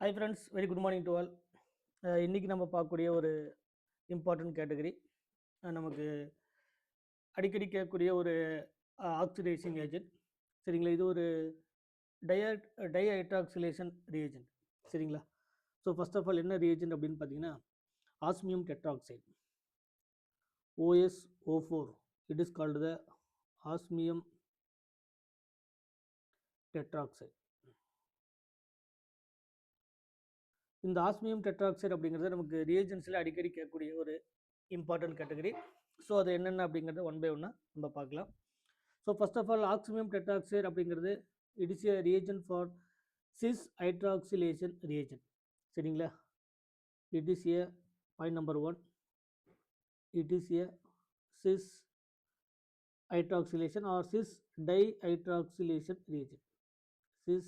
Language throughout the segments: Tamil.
Hi friends, very good morning to all. இன்னைக்கு நம்ம பார்க்கக்கூடிய ஒரு இம்பார்ட்டன்ட் கேட்டகரி நமக்கு அடிக்கடி கேட்கக்கூடிய ஒரு ஆக்சிடைசிங் ஏஜென்ட். சரிங்களா, இது ஒரு டைஹைட்ராக்சிலேஷன் ரியேஜென்ட். சரிங்களா, ஸோ ஃபர்ஸ்ட் ஆஃப் ஆல் என்ன ரியேஜென்ட் அப்படின்னு பார்த்தீங்கன்னா osmium tetroxide, OSO4. It is called the osmium tetroxide. இந்த ஆஸ்மியம் டெட்ராக்சைடு அப்படிங்கிறது நமக்கு ரியேஜென்ட்ஸில் அடிக்கடி கேட்கக்கூடிய ஒரு இம்பார்ட்டன்ட் கேட்டகரி. ஸோ அது என்னென்ன அப்படிங்கிறத ஒன் பை ஒன்னாக நம்ம பார்க்கலாம். So first of all osmium tetroxide அப்படிங்கிறது it is a reagent for cis hydroxylation reagent. சரிங்களா, it is a point number 1, it is a cis hydroxylation or cis dihydroxylation reagent. cis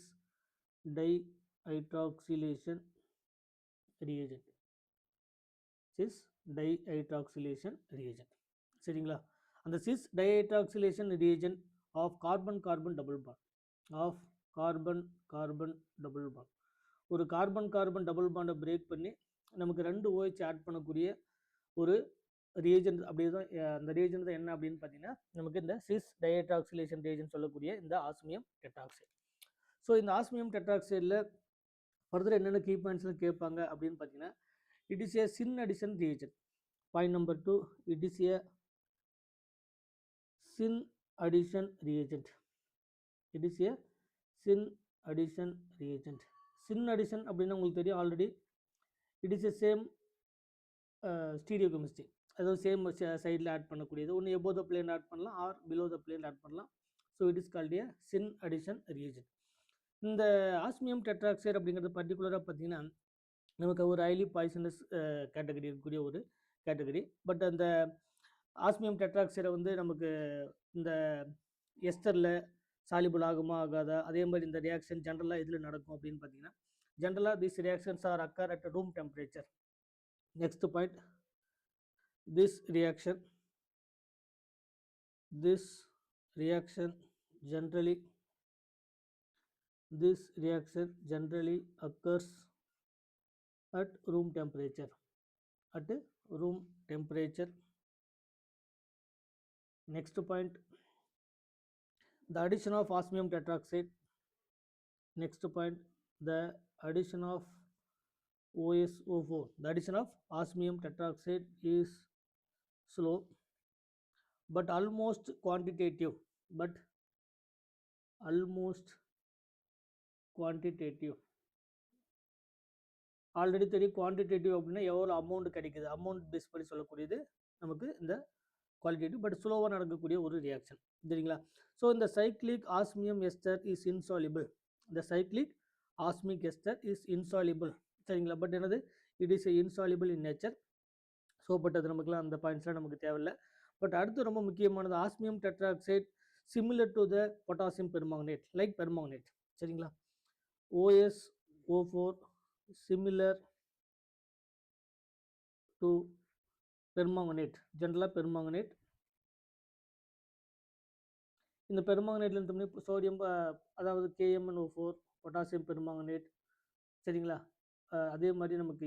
dihydroxylation reagent. cis dihydroxylation reagent. சரிங்களா, அந்த cis dihydroxylation reagent of carbon carbon double bond ஒரு கார்பன் கார்பன் டபுள் பாண்டை பிரேக் பண்ணி நமக்கு 2 OH ஆட் பண்ணக்கூடிய ஒரு ரியேஜென்ட். அப்படியே தான் அந்த ரியேஜென்ட் தான் என்ன அப்படின்னு பார்த்தீங்கன்னா நமக்கு இந்த சிஸ் டயஹைட்ராக்சிலேஷன் ரியேஜென்ட் சொல்லக்கூடிய இந்த ஆஸ்மியம் டெட்ராக்சைடு. ஸோ இந்த ஆஸ்மியம் டெட்ராக்சைடில் ஃபர்தர் என்னென்ன கீ பாயிண்ட்ஸ்லாம் கேட்பாங்க அப்படின்னு பார்த்தீங்கன்னா it is a syn addition reagent. Point number 2, it is a syn addition reagent. It is a syn addition reagent. Syn addition அப்படின்னா உங்களுக்கு தெரியும் already. It is a same stereochemistry, அதாவது சேம் சைடில் ஆட் பண்ணக்கூடியது. ஒன்று எபோ த பிளேன் ஆட் பண்ணலாம் or below the plane add பண்ணலாம். So it is called a syn addition reagent. இந்த ஆஸ்மியம் டெட்ராக்சைடு அப்படிங்கிறது பர்டிகுலராக பார்த்தீங்கன்னா நமக்கு ஒரு ஹைலி பாய்சனஸ் கேட்டகரி இருக்கக்கூடிய ஒரு கேட்டகரி. பட் அந்த ஆஸ்மியம் டெட்ராக்சைடை வந்து நமக்கு இந்த எஸ்டரில் சாலிபிள் ஆகுமா ஆகாதா, அதே மாதிரி இந்த ரியாக்ஷன் ஜென்ரலாக இதில் நடக்கும் அப்படின்னு பார்த்தீங்கன்னா ஜென்ரலாக this reactions are occur at room temperature. Next point, this reaction generally occurs at room temperature. Next point, the addition of osmium tetroxide. Next point, the addition of OSO4. The addition of osmium tetroxide is slow but almost quantitative. Already தெரியும் குவான்டிடேட்டிவ் அப்படின்னா எவ்வளோ அமௌண்ட் கிடைக்குது, அமௌண்ட் பேஸ் பண்ணி சொல்லக்கூடியது நமக்கு இந்த குவாலிட்டேட்டிவ். பட் ஸ்லோவாக நடக்கக்கூடிய ஒரு ரியாக்ஷன். சரிங்களா, ஸோ இந்த cyclic osmium ester is insoluble. இந்த cyclic osmic ester is insoluble. சரிங்களா, பட் என்னது it is insoluble in nature. So but அது நமக்குலாம் அந்த பாயிண்ட்ஸ்லாம் நமக்கு தேவையில்லை. பட் அடுத்து ரொம்ப முக்கியமானது osmium tetroxide similar to the potassium permanganate, like permanganate. சரிங்களா, OSO4 சிமிலர் டு பெர்மாங்கனேட், ஜென்ரலாக பெர்மாங்கனேட். இந்த பெர்மாங்கனேட்ல இருந்து சோடியம் அதாவது KMnO4 பொட்டாசியம் பெர்மாங்கனேட். சரிங்களா, அதே மாதிரி நமக்கு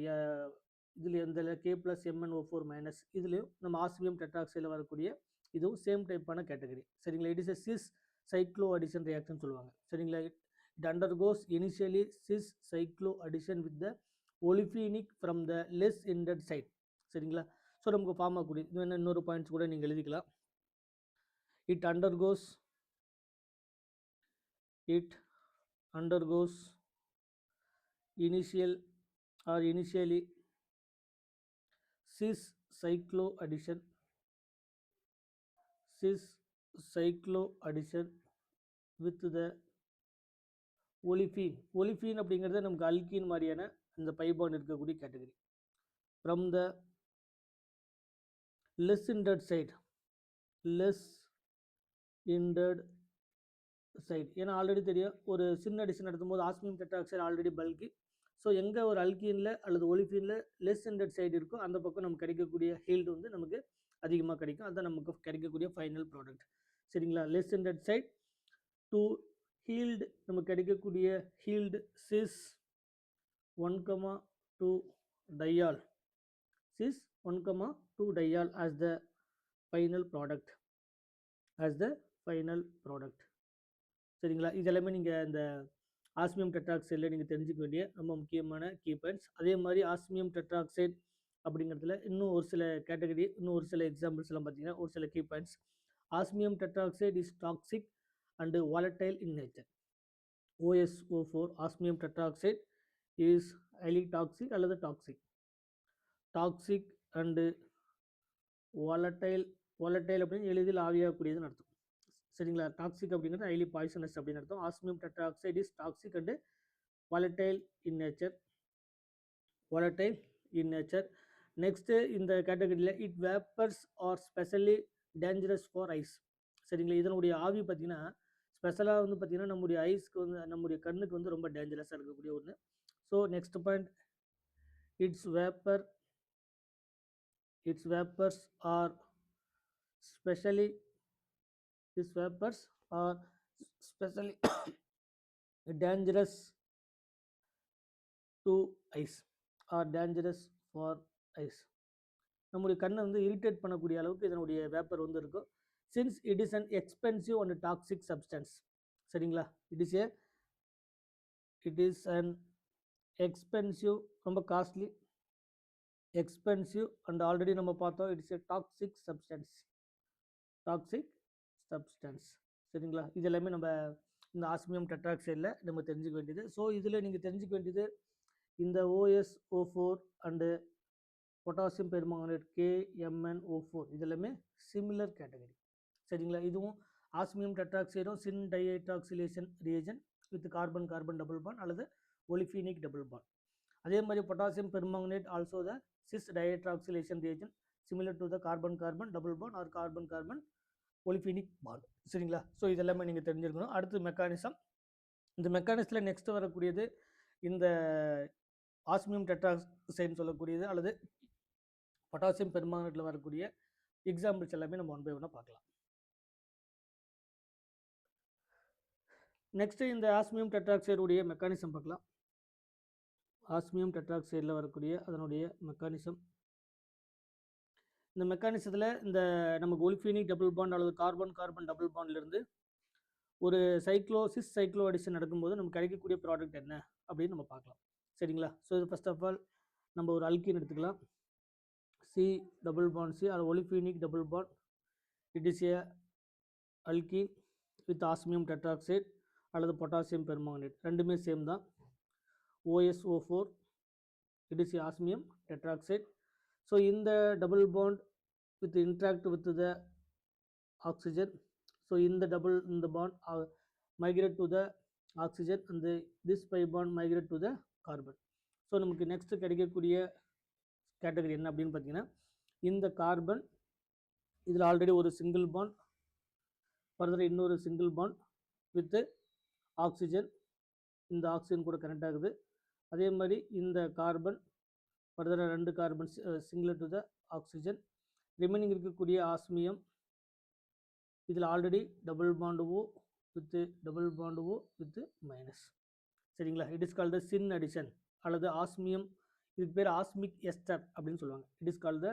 இதில் எந்த K+MnO4- இதுலேயும் நம்ம ஆஸ்மியம் டெட்ராக்சைடில் வரக்கூடிய இதுவும் சேம் டைப்பான கேட்டகரி. சரிங்களா, it is a cis cycloaddition reaction சொல்லுவாங்க. சரிங்களா, it undergoes initially cis cycloaddition with the olefinic from the less hindered side. சரிங்களா, ஸோ நமக்கு ஃபார்ம் ஆகக்கூடிய இது என்ன இன்னொரு பாயிண்ட்ஸ் கூட நீங்கள் எழுதிக்கலாம். It undergoes initially cis cyclo addition with the olefin அப்படிங்கிறது நமக்கு அல்கீன் மாதிரியான இந்த பை பாண்ட் இருக்கக்கூடிய category from the less hindered side. ஏன்னா ஆல்ரெடி தெரியும் ஒரு சின்ன அடிஷன் நடத்தும்போது ஆஸ்மியம் டெட்ராக்சைடு ஆல்ரெடி பல்கி. ஸோ எங்கே ஒரு அல்கீனில் அல்லது ஒலிஃபீனில் லெஸ் ஹிண்டட் சைடு இருக்கோ அந்த பக்கம் நமக்கு கிடைக்கக்கூடிய ஹீல்டு வந்து நமக்கு அதிகமாக கிடைக்கும். அதுதான் நமக்கு கிடைக்கக்கூடிய ஃபைனல் ப்ராடக்ட். சரிங்களா, less hindered side to yield நமக்கு கிடைக்கக்கூடிய yield cis 1,2 diol, cis 1,2 diol as the final product, as the final product. சரிங்களா? இது எல்லாமே நீங்கள் இந்த ஆஸ்மியம் டெட்ராக்சைடில் நீங்கள் தெரிஞ்சுக்க வேண்டிய ரொம்ப முக்கியமான கீ பாயிண்ட்ஸ். அதே மாதிரி ஆஸ்மியம் டெட்ராக்சைடு அப்படிங்கிறதுல இன்னும் ஒரு சில கேட்டகரி, இன்னும் ஒரு சில எக்ஸாம்பிள்ஸ் எல்லாம் பார்த்தீங்கன்னா ஒரு சில key points. Osmium tetroxide is toxic and volatile in nature. OSO4 osmium tetroxide is highly toxic அல்லது டாக்ஸிக் அண்டு volatile அப்படின்னு எளிதில் ஆவியாகக்கூடியதுன்னு அர்த்தம். சரிங்களா? டாக்ஸிக் அப்படிங்கிறது ஹைலி பாய்சனஸ் அப்படின்னு அர்த்தம். Osmium tetroxide is toxic and volatile in nature. Next இந்த கேட்டகரியில் it vapours are specially dangerous for eyes. சரிங்களா? இதனுடைய ஆவி பார்த்தீங்கன்னா ஸ்பெஷலாக வந்து பார்த்தீங்கன்னா நம்முடைய ஐஸ்க்கு வந்து நம்முடைய கண்ணுக்கு வந்து ரொம்ப டேஞ்சரஸாக இருக்கக்கூடிய ஒன்று. So next point, its vapours are specially dangerous to ice or dangerous for ice. நம்முடைய கண்ணை வந்து இரிட்டேட் பண்ணக்கூடிய அளவுக்கு இதனுடைய வேப்பர் வந்து இருக்கும். since it is an expensive and toxic substance. சரிங்களா? it is an expensive, ரொம்ப காஸ்ட்லி, எக்ஸ்பென்சிவ் அண்ட் ஆல்ரெடி நம்ம பார்த்தோம் it is a toxic substance. சரிங்களா? இது எல்லாமே நம்ம இந்த ஆஸ்மியம் டெட்ராக்சைடில் நம்ம தெரிஞ்சுக்க வேண்டியது. ஸோ இதில் நீங்கள் தெரிஞ்சுக்க வேண்டியது இந்த OSO4 and potassium permanganate KMnO4 இதெல்லாமே சிமிலர் கேட்டகரி. சரிங்களா? இதுவும் ஆஸ்மியம் டெட்ராக்சைடும் syn dihydroxylation reagent with carbon double bond அல்லது ஒலிஃபீனிக் டபுள் பாண்ட். அதே மாதிரி potassium permanganate also the cis dihydroxylation reagent similar to the carbon double bond or carbon olefinic bond. சரிங்களா? ஸோ இதெல்லாமே நீங்கள் தெரிஞ்சிருக்கணும். அடுத்து மெக்கானிசம். இந்த மெக்கானிசத்தில் நெக்ஸ்ட் வரக்கூடியது இந்த ஆஸ்மியம் டெட்ராக்சைடுன்னு சொல்லக்கூடியது அல்லது பொட்டாசியம் பெர்மாங்கனேட்டில் வரக்கூடிய எக்ஸாம்பிள்ஸ் எல்லாமே நம்ம ஒன் பை ஒன்னாக பார்க்கலாம். நெக்ஸ்ட் இந்த ஆஸ்மியம் டெட்ராக்சைடுடைய மெக்கானிசம் பார்க்கலாம். ஆஸ்மியம் டெட்ராக்சைடில் வரக்கூடிய அதனுடைய மெக்கானிசம். இந்த மெக்கானிசத்தில் இந்த நமக்கு ஒலிஃபீனிக் டபுள் பாண்ட் அல்லது கார்பன் டபுள் பாண்ட்லேருந்து ஒரு சிஸ் சைக்ளோ அடிஷன் நடக்கும்போது நமக்கு கிடைக்கக்கூடிய ப்ராடக்ட் என்ன அப்படின்னு நம்ம பார்க்கலாம். சரிங்களா? ஸோ இது ஃபர்ஸ்ட் ஆஃப் ஆல் நம்ம ஒரு அல்கீன் எடுத்துக்கலாம். சி டபுள் பாண்ட் சி அது olefinic double bond. It is a alkene with osmium tetroxide அல்லது பொட்டாசியம் பெர்மாங்கனேட், ரெண்டுமே சேம் தான். OSO4 it is osmium tetroxide. So இந்த double bond with interact with the oxygen. So இந்த bond migrate to the oxygen and this pi bond migrate to the carbon. So நமக்கு நெக்ஸ்ட் கிடைக்கக்கூடிய கேட்டகரி என்ன அப்படின்னு பார்த்தீங்கன்னா இந்த கார்பன் இதில் ஆல்ரெடி ஒரு சிங்கிள் பாண்ட், ஃபர்தர் இன்னொரு சிங்கிள் பாண்ட் வித் ஆக்சிஜன், இந்த ஆக்சிஜன் கூட கனெக்ட் ஆகுது. அதே மாதிரி இந்த கார்பன் ஃபர்தராக 2 carbon singular to the oxygen. Remaining இருக்கக்கூடிய ஆஸ்மியம் இதில் already double bond O with minus. சரிங்களா? It is called syn addition அல்லது ஆஸ்மியம், இதுக்கு பேர் ஆஸ்மிக் எஸ்டர் அப்படின்னு சொல்லுவாங்க. It is called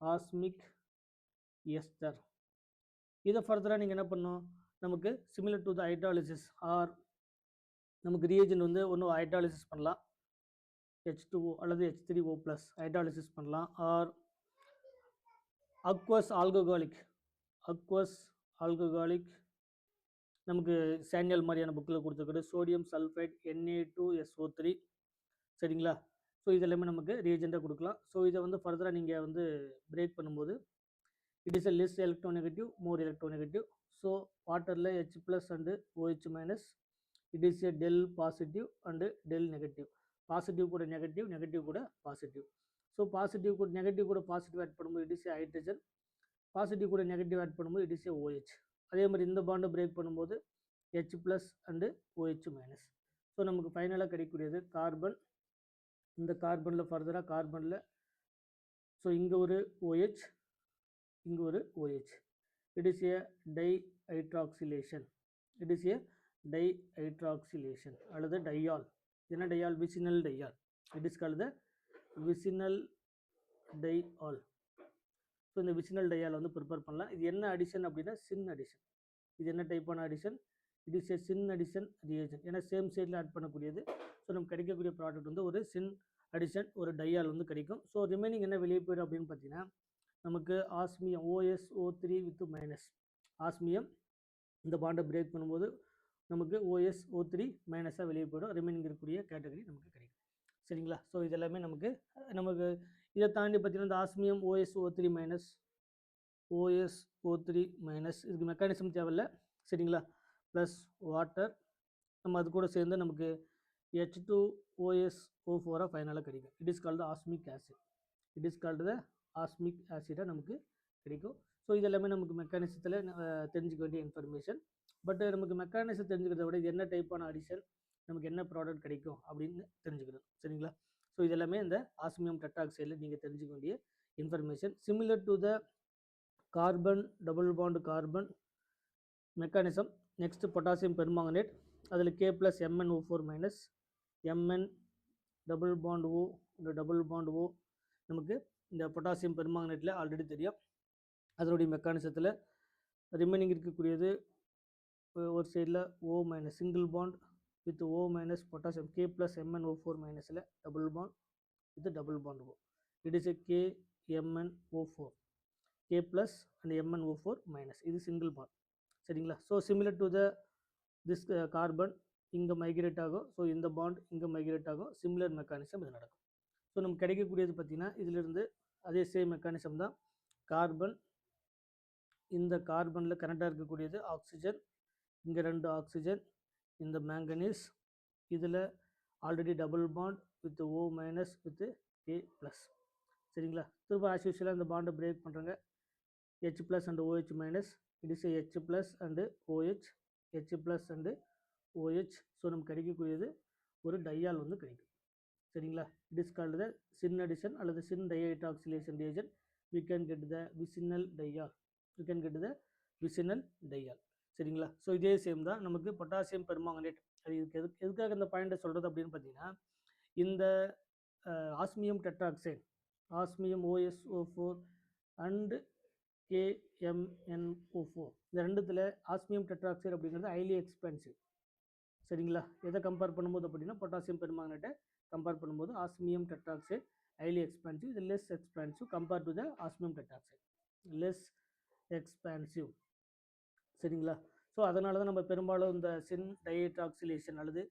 osmic ester. இதை ஃபர்தராக நீங்கள் என்ன பண்ணணும், நமக்கு similar to the hydrolysis or நமக்கு ரியேஜன் வந்து ஒன்று ஹைட்ராலிசிஸ் பண்ணலாம், H2O அல்லது H3O+ ஹைட்ராலிசிஸ் பண்ணலாம். ஆர் அக்வஸ் ஆல்கஹாலிக் நமக்கு சேனியல் மாதிரியான புக்கில் கொடுத்துருக்குது. Sodium sulphite Na2SO3. சரிங்களா? ஸோ இதெல்லாமே நமக்கு ரியேஜெண்ட்டாக கொடுக்கலாம். ஸோ இதை வந்து ஃபர்தராக நீங்கள் வந்து பிரேக் பண்ணும்போது it is a less electronegative, more electronegative. So வாட்டரில் H+ and OH-, it is a del positive and del negative. Positive கூட நெகட்டிவ் கூட பாசிட்டிவ். ஸோ பாசிட்டிவ் கூட நெகட்டிவ் கூட பாசிட்டிவ் ஆட் பண்ணும்போது it is A hydrogen, positive கூட நெகட்டிவ் ஆட் பண்ணும்போது இட் இஸ் ஏ OH. அதே மாதிரி இந்த பாண்டை பிரேக் பண்ணும்போது H+ அண்டு OH-. ஸோ நமக்கு ஃபைனலாக கிடைக்கக்கூடியது கார்பன். இந்த கார்பனில் ஃபர்தராக கார்பனில் ஸோ இங்கே ஒரு OH, இங்கே ஒரு OH. It is a dihydroxylation. அல்லது டையால். என்ன diol? Vicinal diol. It is called the vicinal diol. So இந்த விசினல் டையால் வந்து ப்ரிப்பேர் பண்ணலாம். இது என்ன அடிஷன் அப்படின்னா சின் அடிஷன். இது என்ன டைப்பான addition? It is a syn addition reagent. ஏன்னா சேம் சைடில் ஆட் பண்ணக்கூடியது. ஸோ நமக்கு கிடைக்கக்கூடிய ப்ராடக்ட் வந்து ஒரு சின் அடிஷன் ஒரு டையால் வந்து கிடைக்கும். ஸோ ரிமைனிங் என்ன வெளியே போயிடும் அப்படின்னு பார்த்தீங்கன்னா நமக்கு osmium OSO3 with minus. Osmium இந்த பாண்டை பிரேக் பண்ணும்போது நமக்கு OSO3 மைனஸாக வெளியே போயிடும். ரிமைனிங் இருக்கக்கூடிய கேட்டகரி நமக்கு கிடைக்கும். சரிங்களா? ஸோ இதெல்லாமே நமக்கு இதை தாண்டி பார்த்தீங்கன்னா இந்த ஆஸ்மியம் OSO3 மைனஸ் இதுக்கு மெக்கானிசம் தேவையில்லை. சரிங்களா? ப்ளஸ் வாட்டர் நம்ம அது கூட சேர்ந்து நமக்கு H2OSO4 ஃபைனலாக கிடைக்கும். It is called osmic acid. It is called the osmic ஆசிடாக நமக்கு கிடைக்கும். ஸோ இதெல்லாமே நமக்கு மெக்கானிசத்தில் தெரிஞ்சுக்க வேண்டிய இன்ஃபர்மேஷன். பட் நமக்கு மெக்கானிசம் தெரிஞ்சுக்கிறத விட இது என்ன டைப்பான அடிஷன், நமக்கு என்ன ப்ராடக்ட் கிடைக்கும் அப்படின்னு தெரிஞ்சுக்கணும். சரிங்களா? ஸோ இதெல்லாமே இந்த ஆஸ்மியம் டெட்ராக்சைடில் நீங்கள் தெரிஞ்சுக்க வேண்டிய information. Similar to the carbon double bond carbon mechanism. Next potassium permanganate. அதில் K + MnO4 minus Mn double bond O இந்த டபுள் பாண்ட் O நமக்கு இந்த பொட்டாசியம் பெர்மாங்கனேட்டில் ஆல்ரெடி தெரியும். அதனுடைய மெக்கானிசத்தில் ரிமைனிங் இருக்கக்கூடியது ஒரு சைடில் O minus single bond with O minus potassium K + MnO4 மைனஸில் double bond with double bond O. It is a KMnO4 K plus and MnO4 minus. இது சிங்கிள் பாண்ட். சரிங்களா? So similar to the this carbon இங்கே மைக்ரேட் ஆகும். ஸோ இந்த பாண்ட் இங்கே மைக்ரேட் ஆகும். சிமிலர் மெக்கானிசம் இது நடக்கும். ஸோ நமக்கு கிடைக்கக்கூடியது பார்த்திங்கன்னா இதிலிருந்து அதே சேம் மெக்கானிசம் தான். கார்பன் இந்த கார்பனில் கனெக்டாக இருக்கக்கூடியது ஆக்சிஜன், இங்கே 2 ஆக்சிஜன், இந்த மேங்கனீஸ், இதில் already double bond with O minus with K plus. சரிங்களா? திரும்ப ஆஸ் யூஷுவலாக இந்த பாண்டை பிரேக் பண்ணுறாங்க. H plus and OH minus. It is H plus and OH, H plus and OH. So நமக்கு கிடைக்கக்கூடியது ஒரு டையால் வந்து கிடைக்கும். சரிங்களா? It is called the syn addition அல்லது syn dihydroxylation reagent. we can get the vicinal diol. we can get the vicinal diol. சரிங்களா? ஸோ இதே சேம் தான் நமக்கு பொட்டாசியம் பெர்மாங்கனேட். அது எதுக்காக இந்த பாயிண்டை சொல்கிறது அப்படின்னு பார்த்தீங்கன்னா இந்த osmium tetroxide, osmium OSO4 and KMnO4 இந்த ரெண்டுத்தில் ஆஸ்மியம் டெட்ராக்சைடு அப்படிங்கிறது ஹைலி எக்ஸ்பென்சிவ். சரிங்களா? எதை கம்பேர் பண்ணும்போது அப்படின்னா பொட்டாசியம் பெர்மாங்கனேட்டை கம்பேர் பண்ணும்போது ஆஸ்மியம் டெட்ராக்சைடு highly expansive. இது less expansive compared to the osmium tetroxide. less expansive. சரிங்களா? ஸோ அதனால தான் நம்ம பெரும்பாலும் இந்த சின் டைஹைட்ராக்சிலேஷன் அல்லது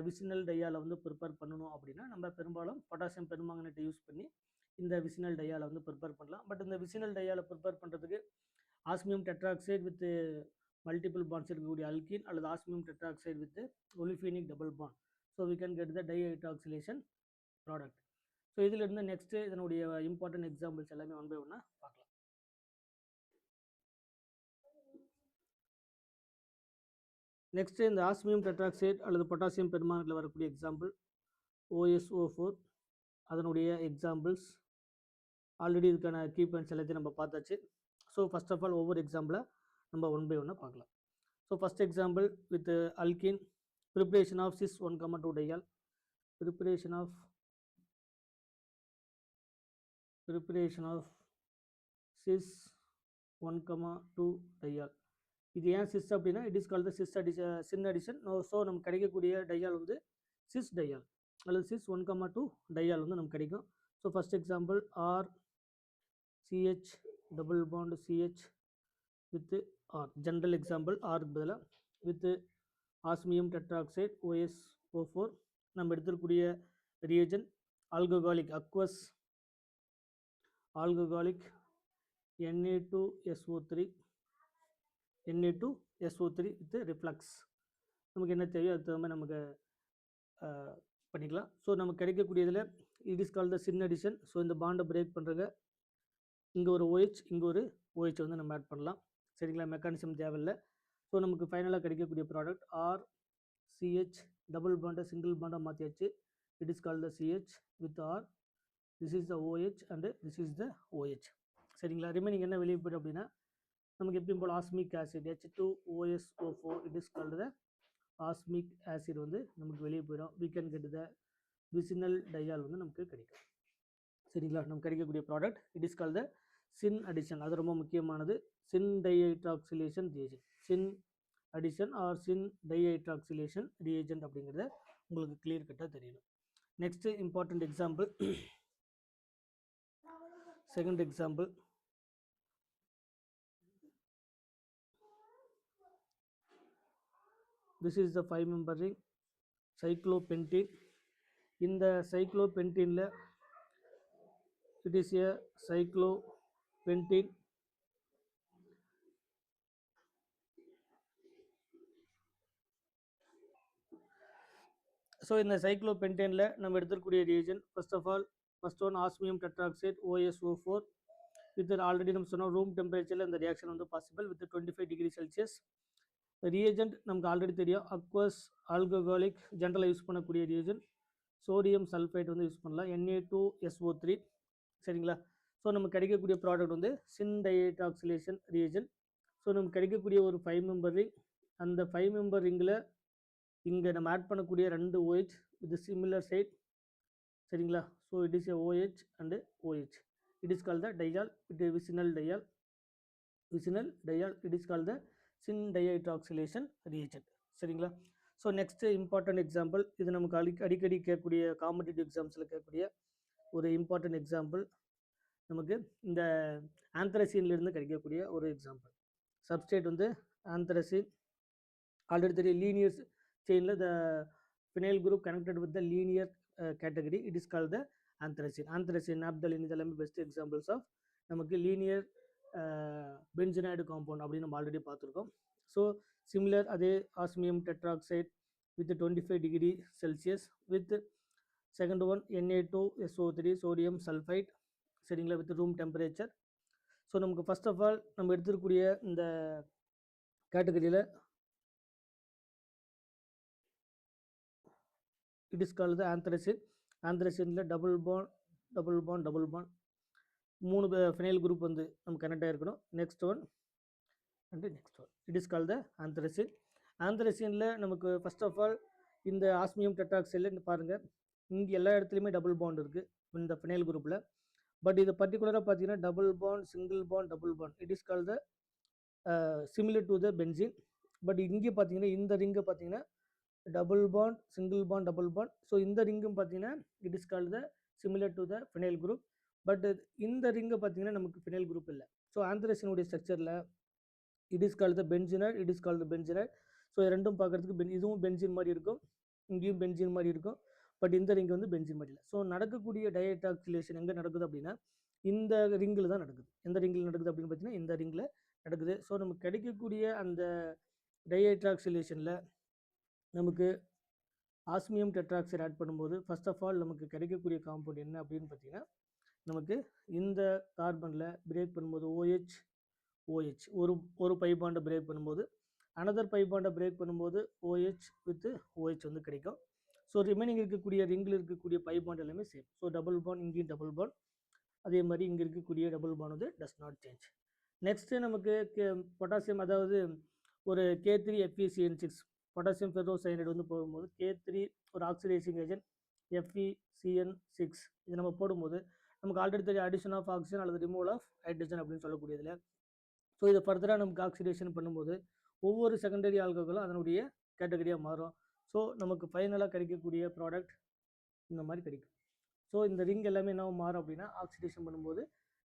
விசினல் டையாலை வந்து ப்ரிப்பேர் பண்ணணும் அப்படின்னா நம்ம பெரும்பாலும் பொட்டாசியம் பெர்மாங்கனேட்டை யூஸ் பண்ணி இந்த விசினல் டையாலை வந்து ப்ரிப்பேர் பண்ணலாம். பட் இந்த விசினல் டையாலை ப்ரிப்பேர் பண்ணுறதுக்கு osmium tetroxide with multiple bonds இருக்கக்கூடிய அல்கீன் அல்லது osmium tetroxide with olefinic double bond. So we can get the dihydroxylation product. So இதில் இருந்து நெக்ஸ்ட்டு இதனுடைய இம்பார்ட்டன்ட் எக்ஸாம்பிள்ஸ் எல்லாமே ஒன் பை ஒன்னாக பார்க்கலாம். நெக்ஸ்ட்டு இந்த ஆஸ்மியம் டெட்ராக்சைடு அல்லது பொட்டாசியம் பெர்மாங்கனேட்டில் வரக்கூடிய எக்ஸாம்பிள் OSO4. அதனுடைய எக்ஸாம்பிள்ஸ் ஆல்ரெடி இதுக்கான கீ பாயிண்ட்ஸ் எல்லாத்தையும் நம்ம பார்த்தாச்சு. ஸோ ஃபர்ஸ்ட் ஆஃப் ஆல் ஒவ்வொரு எக்ஸாம்பிளாக நம்ம ஒன் பை ஒன்னாக பார்க்கலாம். So first example with alkene preparation of cis 1,2 diol. Preparation of cis 1,2 diol. இது ஏன் சிஸ் அப்படின்னா it is called the syn addition. So நமக்கு கிடைக்கக்கூடிய டையால் வந்து சிஸ் டையால் அல்லது cis 1,2 டையால் வந்து நமக்கு கிடைக்கும். So first example RCH double bond CH with R. General example R பதிலாக வித் ஆஸ்மியம் டெட்ராக்சைடு OSO4. நம்ம எடுத்துக்கூடிய reagent alcoholic aqueous alcoholic Na2SO3 with reflux. நமக்கு என்ன தேவையோ அது தகுந்த நமக்கு பண்ணிக்கலாம். ஸோ நமக்கு கிடைக்கக்கூடியதில் it is called the syn addition. So இந்த பாண்டை பிரேக் பண்ணுறங்க இங்கே ஒரு OH இங்கே ஒரு OH வந்து நம்ம ஆட் பண்ணலாம். சரிங்களா? மெக்கானிசம் தேவையில்லை. ஸோ நமக்கு ஃபைனலாக கிடைக்கக்கூடிய ப்ராடக்ட் RCH டபுள் பாண்டை சிங்கிள் பாண்டாக மாற்றியாச்சு. It is called the CH with R. This is the OH and this is the OH. சரிங்களா? ரிமைனிங் என்ன வெளியே போய்டும் அப்படின்னா நமக்கு எப்பயும் போல் osmic acid H2OSO4 it is called the osmic acid வந்து நமக்கு வெளியே போயிடும். we can get the vicinal diol வந்து நமக்கு கிடைக்கும். சரிங்களா, நமக்கு கிடைக்கக்கூடிய product it is call the syn addition. அது ரொம்ப முக்கியமானது. Syn dihydroxylation reagent, syn addition or syn dihydroxylation reagent அப்படிங்கிறத உங்களுக்கு கிளியர் கட்டாக தெரியணும். Next important example, second example, this is the 5-member ring cyclopentene. இந்த cyclopentene it is a cyclopentene. So இந்த சைக்ளோபென்டேனில் நம்ம எடுத்துக்கூடிய reagent first one osmium tetroxide OSO4 with already நம்ம சொன்னோம் ரூம் டெம்பரேச்சரில் இந்த ரியாக்ஷன் வந்து possible with 25 degree Celsius. Reagent நமக்கு ஆல்ரெடி தெரியும், அக்வஸ் ஆல்கஹாலிக் ஜென்ரலாக யூஸ் பண்ணக்கூடிய ரியேஜென்ட். சோடியம் சல்ஃபைட் வந்து யூஸ் பண்ணலாம், Na2SO3. சரிங்களா, ஸோ நமக்கு கிடைக்கக்கூடிய ப்ராடக்ட் வந்து சின் டைஹைட்ராக்சிலேஷன் ரியேஜென்ட். ஸோ நமக்கு கிடைக்கக்கூடிய ஒரு 5-member ரிங். அந்த 5-member ரிங்கில் இங்கே நம்ம ஆட் பண்ணக்கூடிய 2 OH வித் சிமிலர் சைட். சரிங்களா, so it is a OH and OH. It is call the diol, it is vicinal diol. It is call the syn dihydroxylation reagent. சரிங்களா, ஸோ நெக்ஸ்ட் இம்பார்ட்டன்ட் எக்ஸாம்பிள், இது நமக்கு அடிக்கடி கேட்கக்கூடிய காம்படிட்டிவ் எக்ஸாம்ஸில் கேட்கக்கூடிய ஒரு இம்பார்ட்டன்ட் எக்ஸாம்பிள். நமக்கு இந்த ஆந்த்ரசீன்லேருந்து கிடைக்கக்கூடிய ஒரு எக்ஸாம்பிள். சப்ஸ்டேட் வந்து ஆந்த்ரசீன். ஆல்ரெடி தெரியும், லீனியர் செயினில் the phenyl group connected with the linear category, it is call the anthracene. Naphthalene இதெல்லாமே பெஸ்ட் எக்ஸாம்பிள்ஸ் ஆஃப் நமக்கு லீனியர் பென்சனாய்டு காம்பவுண்ட் அப்படின்னு நம்ம ஆல்ரெடி பார்த்துருக்கோம். ஸோ சிமிலர் அதே osmium tetroxide with 25 degree Celsius with second one Na2SO3 sodium sulphite. சரிங்களா, வித் ரூம் டெம்பரேச்சர். ஸோ நமக்கு ஃபர்ஸ்ட் ஆஃப் ஆல் நம்ம எடுத்துக்கூடிய இந்த கேட்டகரியில் it is call the anthracene. ஆந்த்ரசீனில் டபுள் பாண்ட் 3 ஃபினைல் குரூப் வந்து நம்ம கனெக்ட் ஆகிருக்கணும். Next one it is call the anthracene. ஆந்த்ரசீனில் நமக்கு ஃபர்ஸ்ட் ஆஃப் ஆல் இந்த ஆஸ்மியம் டெட்ராக்சைடில் பாருங்கள், இங்கே எல்லா இடத்துலையுமே டபுள் பாண்ட் இருக்குது இந்த ஃபினைல் குரூப்பில். பட் இது பர்டிகுலராக பார்த்தீங்கன்னா double bond, single bond, double bond, it is call the similar to the benzene. But இங்கே பார்த்தீங்கன்னா இந்த ரிங்கை பார்த்தீங்கன்னா double bond, single bond, double bond. So இந்த ரிங்கும் பார்த்தீங்கன்னா it is call the similar to the phenyl group. But இந்த ரிங்கை பார்த்தீங்கன்னா நமக்கு ஃபினைல் குரூப் இல்லை. ஸோ ஆந்த்ரசீனுடைய ஸ்ட்ரக்சரில் it is call the benzenoid. So ரெண்டும் பார்க்குறதுக்கு இதுவும் பென்சின் மாதிரி இருக்கும், இங்கேயும் பென்சின் மாதிரி இருக்கும். பட் இந்த ரிங் வந்து பென்சின் மாதிரி இல்லை. ஸோ நடக்கக்கூடிய டைஹைட்ராக்சிலேஷன் எங்கே நடக்குது அப்படின்னா இந்த ரிங்கில் தான் நடக்குது. எந்த ரிங்கில் நடக்குது அப்படின்னு பார்த்தீங்கன்னா இந்த ரிங்கில் நடக்குது. ஸோ நமக்கு கிடைக்கக்கூடிய அந்த டைஹைட்ராக்சிலேஷனில் நமக்கு ஆஸ்மியம் டெட்ராக்சைடு ஆட் பண்ணும்போது ஃபர்ஸ்ட் ஆஃப் ஆல் நமக்கு கிடைக்கக்கூடிய காம்பவுண்ட் என்ன அப்படின்னு பார்த்தீங்கன்னா நமக்கு இந்த கார்பனில் பிரேக் பண்ணும்போது OH ஒரு பை பாண்டை பிரேக் பண்ணும்போது அனதர் பை பாண்டை பிரேக் பண்ணும்போது OH வித் OH வந்து கிடைக்கும். ஸோ ரிமைனிங் இருக்கக்கூடிய ரிங்கில் இருக்கக்கூடிய பை பாண்ட் எல்லாமே சேம். ஸோ டபுள் பாண்ட், இங்கேயும் டபுள் பாண்ட், அதே மாதிரி இங்கே இருக்கக்கூடிய டபுள் பாண்ட் வந்து டஸ் நாட் சேஞ்ச். நெக்ஸ்ட்டு நமக்கு பொட்டாசியம், அதாவது ஒரு K3FeCN6 பொட்டாசியம் ஃபெர்ரோசைனேட் வந்து போகும்போது K3 ஒரு ஆக்சிடைசிங் ஏஜென்ட் FeCN6 இது நம்ம போடும்போது நமக்கு ஆல்ரெடி தெரியும் அடிஷன் ஆஃப் ஆக்சிஜன் அல்லது ரிமூவல் ஆஃப் ஹைட்ரஜன் அப்படின்னு சொல்லக்கூடியதில். ஸோ இதை ஃபர்தராக நமக்கு ஆக்சிடேஷன் பண்ணும்போது ஒவ்வொரு செகண்டரி ஆல்கஹாலும் அதனுடைய கேட்டகரியாக மாறும். ஸோ நமக்கு ஃபைனலாக கிடைக்கக்கூடிய ப்ராடக்ட் இந்த மாதிரி கிடைக்கும். ஸோ இந்த ரிங் எல்லாமே என்ன மாறும் அப்படின்னா ஆக்சிடேஷன் பண்ணும்போது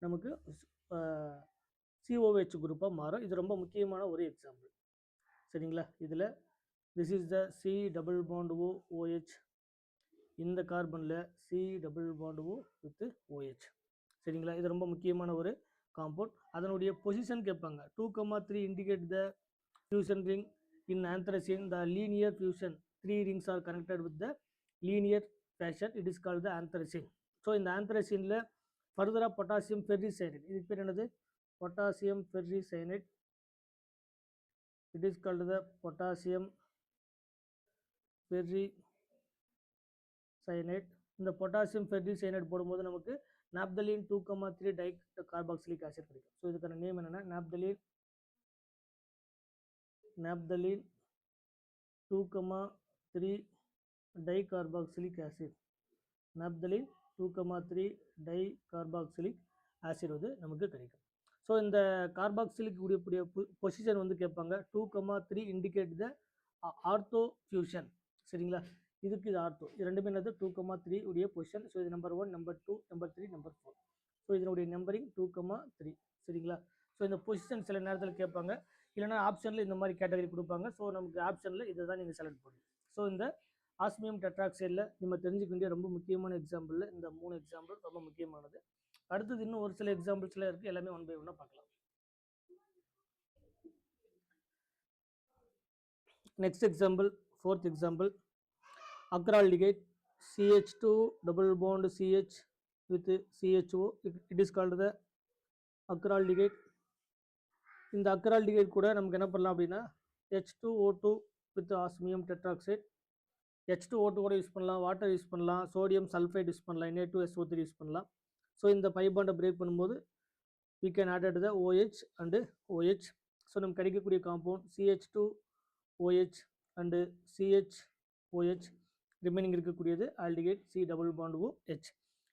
நமக்கு COH குரூப்பாக மாறும். இது ரொம்ப முக்கியமான ஒரு எக்ஸாம்பிள். சரிங்களா, இதில் this is the C double bond OH, இந்த கார்பனில் C double bond O with OH. சரிங்களா, இது ரொம்ப முக்கியமான ஒரு காம்பவுண்ட். அதனுடைய பொசிஷன் கேட்பாங்க. 2,3 indicate the fusion ring in anthracene. The linear fusion 3 rings are connected with the linear fashion, it is called the anthracene. So இந்த ஆந்த்ரசீனில் ஃபர்தராக பொட்டாசியம் ஃபெர்ரிசைனேட், இதுக்கு பேர் என்னது potassium ferricyanate, it is called the potassium ferricyanate. இந்த பொட்டாசியம் ஃபெர்ரிசைனேட் போடும்போது நமக்கு நாப்தலின் 2,3 டை கார்பாக்சிலிக் ஆசிட் கிடைக்கும். ஸோ இதுக்கான நேம் என்னென்னா naphthalene 2,3 dicarboxylic acid. naphthalene 2,3 dicarboxylic acid வந்து நமக்கு கிடைக்கும். ஸோ இந்த கார்பாக்சிலிக் உடைய பொசிஷன் வந்து கேட்பாங்க. 2,3 இண்டிகேட் த ஆர்த்தோ ஃபியூஷன். சரிங்களா, இதுக்கு இது ஆர்த்தோ, இது ரெண்டுமே என்னது 2,3 உடைய பொசிஷன். ஸோ இது number 1, number 2, number 3, number 4. So இதனுடைய நம்பரிங் 2,3. சரிங்களா, ஸோ இந்த பொசிஷன் சில நேரத்தில் கேட்பாங்க, இல்லைனா ஆப்ஷனில் இந்த மாதிரி கேட்டகரி கொடுப்பாங்க. ஸோ நமக்கு ஆப்ஷனில் இதை தான் நீங்கள் செலக்ட் பண்ணணும். ஸோ இந்த ஆஸ்மியம் டெட்ராக்சைடில் நம்ம தெரிஞ்சுக்க வேண்டிய ரொம்ப முக்கியமான எக்ஸாம்பிளில் இந்த 3 எக்ஸாம்பிள் ரொம்ப முக்கியமானது. அடுத்தது இன்னும் ஒரு சில எக்ஸாம்பிள்ஸ்லாம் இருக்குது, எல்லாமே 1 by 1 பார்க்கலாம். Next example, 4th example, acraldehyde CH2 double bond CH with CHO. It is called the acraldehyde. இந்த acraldehyde கூட நமக்கு என்ன பண்ணலாம் அப்படின்னா H2O2 with osmium tetroxide, H2O2 கூட யூஸ் பண்ணலாம், வாட்டர் யூஸ் பண்ணலாம், சோடியம் சல்ஃபைட் யூஸ் பண்ணலாம், Na2SO3 யூஸ் பண்ணலாம். ஸோ இந்த பை பாண்டை பிரேக் பண்ணும்போது we can add the OH and OH. So நம்ம கிடைக்கக்கூடிய compound CH2OH and CHOH. Remaining இருக்கக்கூடியது aldehyde C double bond OH.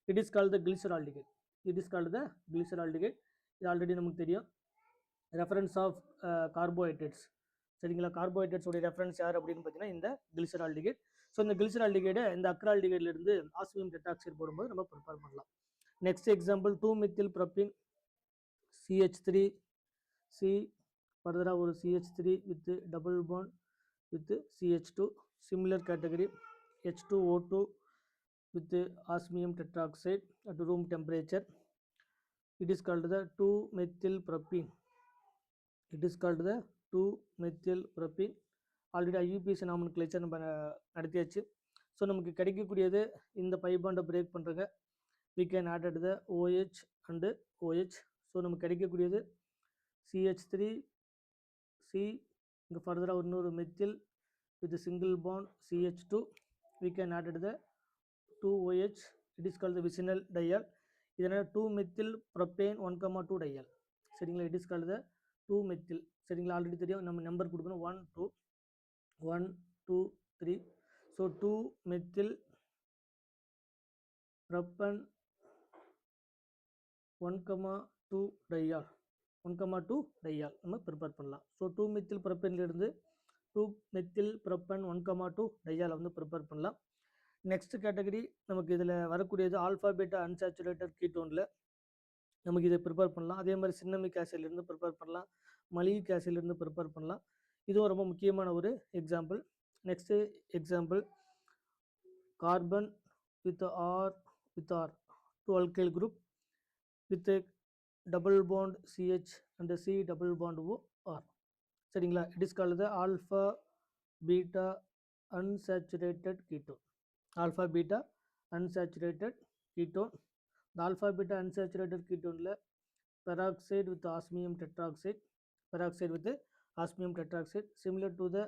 It is called the glyceraldehyde. It is called the glyceraldehyde. இது ஆல்ரெடி நமக்கு தெரியும். Reference of carbohydrates. சரிங்களா, கார்போஹைட்ரேட்ஸ் உடைய ரெஃபரன்ஸ் யார் அப்படின்னு பார்த்தீங்கன்னா இந்த கிளிசரால்டிகைட். ஸோ இந்த கிளிசரால்டிகைடை இந்த அக்ரால்டிகைட்லேருந்து ஆஸ்மியம் டெட்ராக்சைடு போடும்போது நம்ம ப்ரிப்பேர் பண்ணலாம். Next example 2-methyl propene CH3 C, ஃபர்தராக ஒரு CH3 with double bond with CH2. Similar category H2O2 with osmium tetroxide at room temperature. It is called the 2-methyl propene. It is called the 2-methyl propene. Already IUPAC nomenclature நம்ம நடத்தியாச்சு. ஸோ நமக்கு கிடைக்கக்கூடியது இந்த பை பாண்டை பிரேக் பண்ணுறங்க. we can add the OH and OH. So நமக்கு கிடைக்கக்கூடியது CH3 C, இங்கே ஃபர்தராக இன்னொரு methyl with single bond CH2. we can add the 2OH. it is called the vicinal diol. இதனால் 2-methyl propane 1,2 diol. சரிங்களா, it is called the 2-methyl. சரிங்களா, ஆல்ரெடி தெரியும், நம்ம நம்பர் கொடுக்கணும் 1 2 3. So 2-methyl propane 1,2 diol. 1,2 diol நம்ம ப்ரிப்பேர் பண்ணலாம். So 2-methyl propaneலிருந்து 2-methyl propane 1,2 diol வந்து ப்ரிப்பேர் பண்ணலாம். நெக்ஸ்ட் கேட்டகரி நமக்கு இதில் வரக்கூடியது ஆல்ஃபா பீட்டா அன்சாச்சுரேட்டட் கீட்டோனில் நமக்கு இதை ப்ரிப்பேர் பண்ணலாம். அதே மாதிரி சின்னமிக் ஆசிட்லேருந்து ப்ரிப்பேர் பண்ணலாம், மலிக் ஆசிட்லேருந்து ப்ரிப்பேர் பண்ணலாம். இதுவும் ரொம்ப முக்கியமான ஒரு example. Next example carbon with R 2 alkyl group with a double bond CH and C double bond OR. சரிங்களா, it is called the alpha beta unsaturated ketone. alpha beta unsaturated ketone. the alpha beta unsaturated ketone la peroxide with osmium tetroxide, peroxide with osmium tetroxide similar to the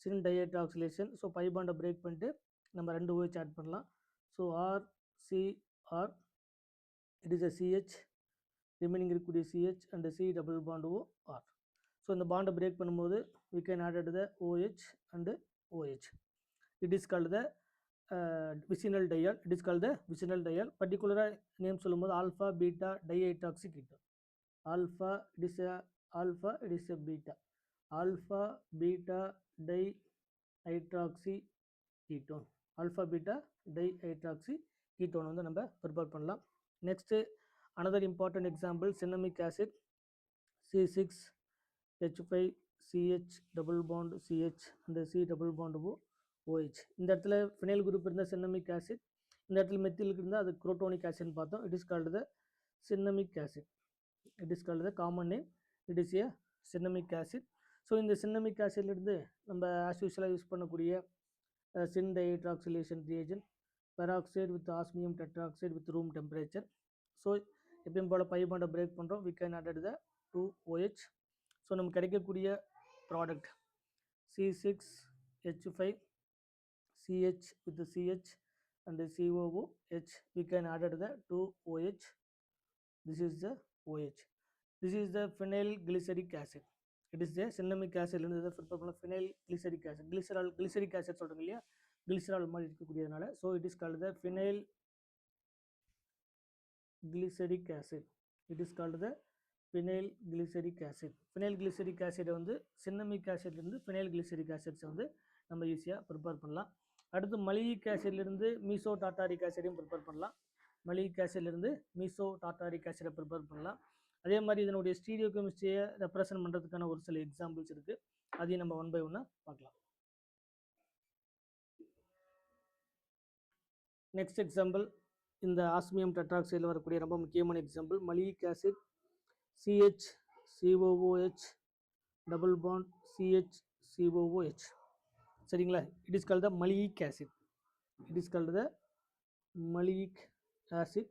syn dihydroxylation. so pi bond break பண்ணிட்டு நம்ம ரெண்டு OH ஆட் பண்ணலாம். so R C R, it is a CH, remaining இருக்கக்கூடிய CH and C double bond OR. so இந்த bond break பண்ணும்போது we can add the OH and OH. it is called the vicinal diol. it is called the vicinal diol. particular name சொல்லும்போது alpha beta dihydroxy ketone. alpha it is a alpha, it is a beta. alpha beta dihydroxy ketone. alpha beta dihydroxy ketone வந்து நம்ம ப்ரிப்பேர் பண்ணலாம். Next another important example cinnamic acid C6H5CH double bond CH and C double bond OH. இந்த இடத்துல ஃபினைல் குரூப் இருந்தால் சின்னமிக் ஆசிட், இந்த இடத்துல மெத்திலுக்கு இருந்தால் அது குரோட்டோனிக் ஆசிட்னு பார்த்தோம். It is called the cinnamic acid. It is called the common name, it is a cinnamic acid. So இந்த சின்னமிக் ஆசிட்லேருந்து நம்ம ஆஸ் யூஸ்வலாக யூஸ் பண்ணக்கூடிய syn dihydroxylation reagent, peroxide with osmium tetroxide with room temperature. So எப்பயும் போல் பை பாண்டை பிரேக் பண்ணுறோம். we can add the 2OH. So நமக்கு கிடைக்கக்கூடிய product C6H5 CH with the CH and the COOH. we can add the 2OH. this is the OH. this is the phenyl glyceric acid. it is the cinnamic acid இருந்து phenyl glyceric acid. glycerol glyceric acid சொல்றோம் இல்லையா, glycerol மாதிரி இருக்கக்கூடியதுனால. so it is called the phenyl glyceric acid. It is called the phenyl glyceric acid. Phenyl glyceric acid வந்து cinnamic acid இருந்து phenyl glyceric acids வந்து நம்ம ஈஸியாக ப்ரிப்பேர் பண்ணலாம். அடுத்து மலியிக் ஆசிட்லேருந்து மீசோ டாட்டாரிக் ஆசிடையும் ப்ரிப்பேர் பண்ணலாம். மலியிக் ஆசிட்லேருந்து மீசோ டாட்டாரிக் ஆசிடை ப்ரிப்பேர் பண்ணலாம். அதே மாதிரி இதனுடைய ஸ்டீரியோ கெமிஸ்ட்ரியை ரெப்ரசன்ட் பண்ணுறதுக்கான ஒரு சில எக்ஸாம்பிள்ஸ் இருக்குது. அதையும் நம்ம ஒன் பை ஒன்னாக பார்க்கலாம். நெக்ஸ்ட் எக்ஸாம்பிள் இந்த ஆஸ்மியம் டெட்ராக்சைடில் வரக்கூடிய ரொம்ப முக்கியமான example maleic acid CHCOOH double bond CHCOOH. சரிங்களா? It is called the maleic acid. It is called the maleic acid.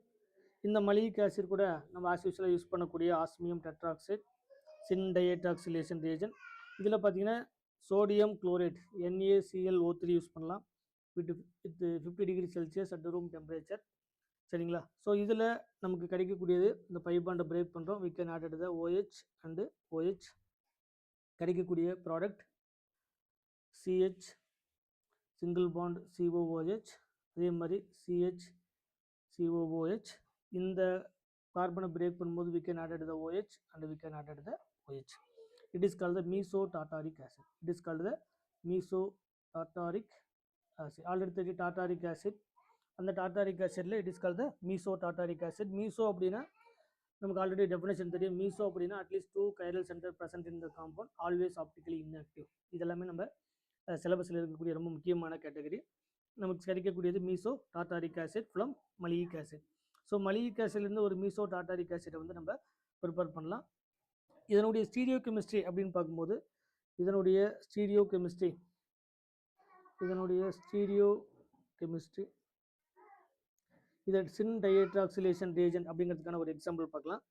இந்த மலியிக் ஆசிட் கூட நம்ம ஆஸ் யூஸ்வலாக யூஸ் பண்ணக்கூடிய ஆஸ்மியம் டெட்ராக்சைடு சின் டயட்ராக்சிலேஷன் ரியேஜன்ட். இதில் பார்த்தீங்கன்னா சோடியம் குளோரைட் NaClO3 யூஸ் பண்ணலாம் with 50 degree Celsius at room temperature. சரிங்களா? ஸோ இதில் நமக்கு கிடைக்கக்கூடியது இந்த பை பாண்டை பிரேக் பண்ணுறோம். we can add the OH and OH. கிடைக்கக்கூடிய product CH single bond COOH. அதே மாதிரி CHCOOH. இந்த கார்பனை பிரேக் பண்ணும்போது we can add the OH and we can add the OH. It is called the mesotartaric acid. It is called the mesotartaric acid. Already தெரியும் tartaric acid. அந்த tartaric acidல it is called the mesotartaric acid. Meso அப்படின்னா நமக்கு ஆல்ரெடி டெஃபினேஷன் தெரியும். மீசோ அப்படின்னா at least 2 chiral centre present in the compound always optically inactive. இதெல்லாமே நம்ம சிலபஸில் இருக்கக்கூடிய ரொம்ப முக்கியமான கேட்டகரி. நமக்கு கிடைக்கக்கூடியது meso tartaric acid from maleic acid. So maleic ஆசிட்லேருந்து ஒரு மீசோ டாட்டாரிக் ஆசிடை வந்து நம்ம ப்ரிப்பேர் பண்ணலாம். இதனுடைய ஸ்டீரியோ கெமிஸ்ட்ரி அப்படின்னு பார்க்கும்போது இதனுடைய ஸ்டீரியோ கெமிஸ்ட்ரி இதை சின் டயட்ராக்சிலேஷன் ரியேஜன்ட் அப்படிங்கிறதுக்கான ஒரு எக்ஸாம்பிள் பார்க்கலாம்.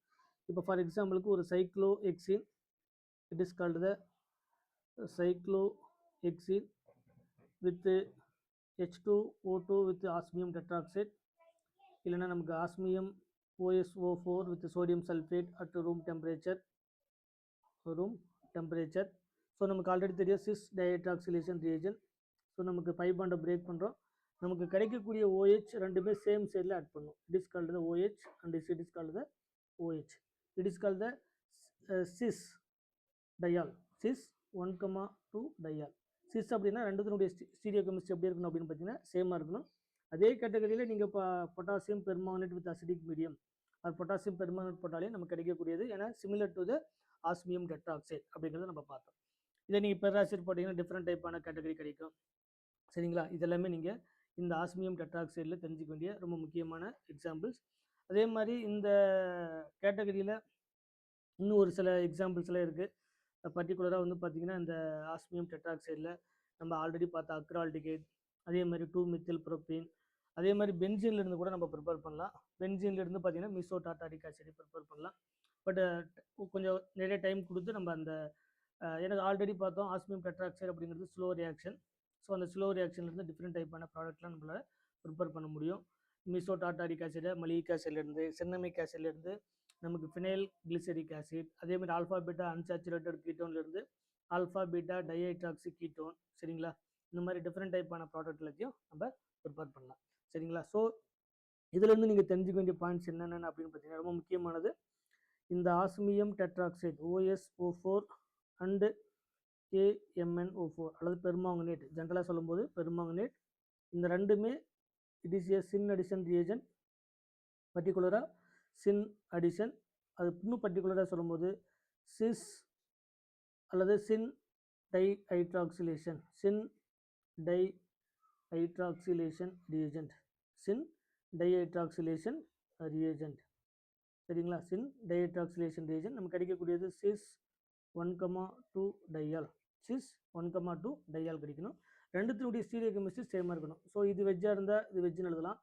இப்போ ஃபார் எக்ஸாம்பிளுக்கு ஒரு cyclohexene. It is called the cyclohexene with H2O2 with osmium tetroxide. இல்லைன்னா நமக்கு osmium OSO4 with sodium sulphate at room temperature. So நமக்கு ஆல்ரெடி தெரியும் சிஸ் டயட்ராக்சிலேஷன் ரியேஜன்ட். ஸோ நமக்கு பை பாண்டை பிரேக் பண்ணுறோம். நமக்கு கிடைக்கக்கூடிய OH ரெண்டுமே சேம் சைடில் ஆட் பண்ணும். It is called the OH and it is called the OH. It is called the cis diol. Cis 1,2 diol. Cis அப்படின்னா ரெண்டுத்தினுடைய ஸ்டீரியோ கெமிஸ்ட்ரி எப்படி இருக்கணும் அப்படின்னு பார்த்தீங்கன்னா சேமாக இருக்கணும். அதே கேட்டகரியில் நீங்கள் இப்போ potassium permanganate with acidic medium அது பொட்டாசியம் பெர்மாங்கனேட் போட்டாலே நமக்கு கிடைக்கக்கூடியது. ஏன்னா similar to the osmium tetroxide அப்படிங்கிறத நம்ம பார்த்தோம். இதை நீங்கள் பெராசிட் போட்டிங்கன்னா டிஃப்ரெண்ட் டைப்பான கேட்டகரி கிடைக்கும். சரிங்களா? இதெல்லாமே நீங்கள் இந்த ஆஸ்மியம் டெட்ராக்சைடில் தெரிஞ்சுக்க வேண்டிய ரொம்ப முக்கியமான எக்ஸாம்பிள்ஸ். அதே மாதிரி இந்த கேட்டகரியில் இன்னும் ஒரு சில எக்ஸாம்பிள்ஸ்லாம் இருக்குது. பர்டிகுலராக வந்து பார்த்திங்கன்னா இந்த ஆஸ்மியம் டெட்ராக்சைடில் நம்ம ஆல்ரெடி பார்த்த அக்ரால்டிகேட், அதே மாதிரி 2-மெத்தில் ப்ரோப்பீன், அதே மாதிரி பென்சீன்லேருந்து கூட நம்ம ப்ரிப்பேர் பண்ணலாம். பென்சீன்லேருந்து பார்த்திங்கன்னா மீசோ டாட்டாரிக் ஆசிட் ப்ரிப்பேர் பண்ணலாம். பட் கொஞ்சம் நிறைய டைம் கொடுத்து நம்ம அந்த எனக்கு ஆல்ரெடி பார்த்தோம் ஆஸ்மியம் டெட்ராக்சைடு அப்படிங்கிறது ஸ்லோ ரியாக்ஷன். ஸோ அந்த ஸ்லோ ரியாக்ஷன்லேருந்து டிஃப்ரெண்ட் டைப்பான ப்ராடக்ட்லாம் நம்மளால் ப்ரிப்பேர் பண்ண முடியும். மீசோ டாட்டாரிக் ஆசிடை மலியிக் ஆசிட்லேருந்து சின்னமிக் ஆசிட்லேருந்து நமக்கு ஃபினைல் கிளிசரிக் ஆசிட், அதே மாதிரி ஆல்ஃபா பீட்டா அன்சாச்சுரேட்டட் கீட்டோன்லேருந்து ஆல்ஃபா பீட்டா டைஹைட்ராக்சி கீட்டோன். சரிங்களா? இந்த மாதிரி டிஃப்ரெண்ட் டைப்பான ப்ராடக்ட் எல்லாத்தையும் நம்ம ப்ரிப்பேர் பண்ணலாம். சரிங்களா? ஸோ இதுலேருந்து நீங்கள் தெரிஞ்சுக்க வேண்டிய பாயிண்ட்ஸ் என்னென்ன அப்படின்னு பார்த்தீங்கன்னா ரொம்ப முக்கியமானது இந்த osmium tetroxide OSO4 and KMnO4 அல்லது பெர்மாங்கனேட், ஜென்ரலாக சொல்லும்போது பெர்மாங்கனேட், இந்த ரெண்டுமே it is a syn addition reagent. பர்டிகுலராக சின் அடிஷன். அது இன்னும் பர்டிகுலராக சொல்லும்போது சிஸ் அல்லது சின் டைஹைட்ராக்சிலேஷன் ரியேஜன்ட். சரிங்களா? சின் டைஹைட்ராக்சிலேஷன் ரியேஜன்ட் நமக்கு கிடைக்கக்கூடியது சிஸ் 1,2 டயால். சிஸ் 1,2 டயால் கிடைக்கணும். ரெண்டுத்தினுடைய ஸ்டீரியோ கெமிஸ்ட்ரி சேமாக இருக்கணும். ஸோ இது வெஜ்ஜாக இருந்தால் இது வெஜ்ஜுன்னு எழுதலாம்.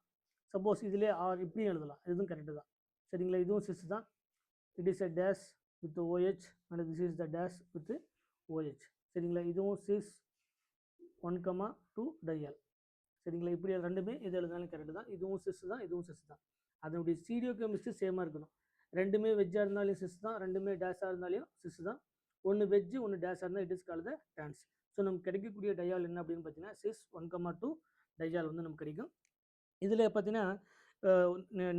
சப்போஸ் இதிலே இப்படியும் எழுதலாம். இதுவும் கரெக்டு தான். சரிங்களா? இதுவும் சிஸ் தான். It is a dash with OH and this is the dash with OH. சரிங்களா? இதுவும் சிஸ் 1,2 டயால். சரிங்களா? இப்படி ரெண்டுமே எது எழுதினாலும் கரெக்டு தான். இதுவும் சிஸ் தான், இதுவும் சிஸ் தான். அதனுடைய ஸ்டீரியோ கெமிஸ்ட்ரி சேமாக இருக்கணும். ரெண்டுமே வெஜ்ஜாக இருந்தாலும் சிஸ் தான், ரெண்டுமே டேஷாக இருந்தாலும் சிஸ் தான். ஒன்று வெஜ்ஜு ஒன்று டேஷாக இருந்தால் it is called the dance. So நமக்கு கிடைக்கக்கூடிய டயால் என்ன அப்படின்னு பார்த்தீங்கன்னா சிஸ் 1,2 டயால் வந்து நமக்கு கிடைக்கும். இதில் பார்த்தீங்கன்னா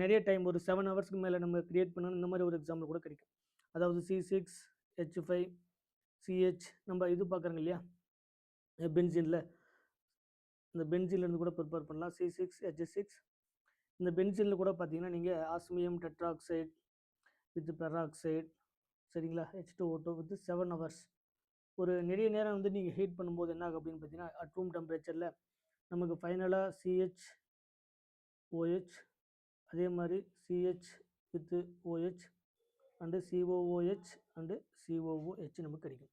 நிறைய டைம் ஒரு 7 ஹவர்ஸ்க்கு மேலே நம்ம கிரியேட் பண்ணணும், இந்த மாதிரி ஒரு எக்ஸாம்பிள் கூட கிடைக்கும். அதாவது C6H5 CH நம்ம இது பார்க்குறோங்க இல்லையா பென்சினில், இந்த பென்சின்லேருந்து கூட ப்ரிப்பேர் பண்ணலாம். C6H6 இந்த பென்சினில் கூட பார்த்தீங்கன்னா நீங்கள் ஆஸ்மியம் டெட்ராக்சைடு வித் பெராக்சைடு, சரிங்களா, H2O2 வித் 7 ஹவர்ஸ் ஒரு நிறைய நேரம் வந்து நீங்கள் ஹீட் பண்ணும்போது என்ன ஆகும் அப்படின்னு பார்த்தீங்கன்னா அட் ரூம் டெம்பரேச்சரில் நமக்கு ஃபைனலாக CHOH, அதே மாதிரி CH with OH and COOH and COOH நமக்கு கிடைக்கும்.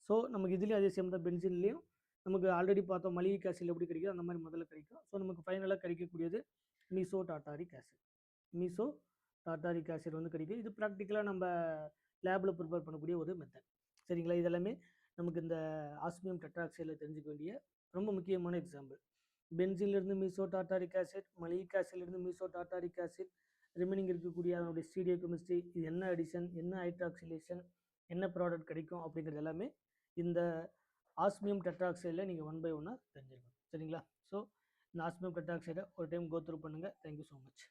ஸோ நமக்கு இதுலேயும் அதே சேம் தான், பென்சின்லேயும் நமக்கு ஆல்ரெடி பார்த்தோம் மலிக் ஆசிட் எப்படி கிடைக்கும் அந்த மாதிரி முதல்ல கிடைக்கும். ஸோ நமக்கு ஃபைனலாக கிடைக்கக்கூடியது மீசோ டார்டாரிக் ஆசிட் வந்து கிடைக்கும். இது ப்ராக்டிக்கலாக நம்ம லேபில் ப்ரிப்பேர் பண்ணக்கூடிய ஒரு மெத்தட், சரிங்களா. இதெல்லாமே நமக்கு இந்த ஆஸ்மியம் டெட்ராக்சைடில் தெரிஞ்சுக்க வேண்டிய ரொம்ப முக்கியமான எக்ஸாம்பிள். பென்சின்லேருந்து மீசோ டார்டாரிக் ஆசிட், மலிக் ஆசிட்லேருந்து மீசோ டார்டாரிக் ஆசிட், ரிமைனிங் இருக்கக்கூடிய அதனுடைய ஸ்டீரியோ கெமிஸ்ட்ரி, இது என்ன அடிஷன், என்ன ஹைட்ராக்சிலேஷன், என்ன ப்ராடக்ட் கிடைக்கும் அப்படிங்கிறது எல்லாமே இந்த ஆஸ்மியம் டெட்ராக்சைடில் நீங்கள் 1 by 1 தெரிஞ்சுக்கணும், சரிங்களா. ஸோ இந்த ஆஸ்மியம் டெட்ராக்சைடை ஒரு டைம் கோ த்ரூ பண்ணுங்கள். Thank you so much.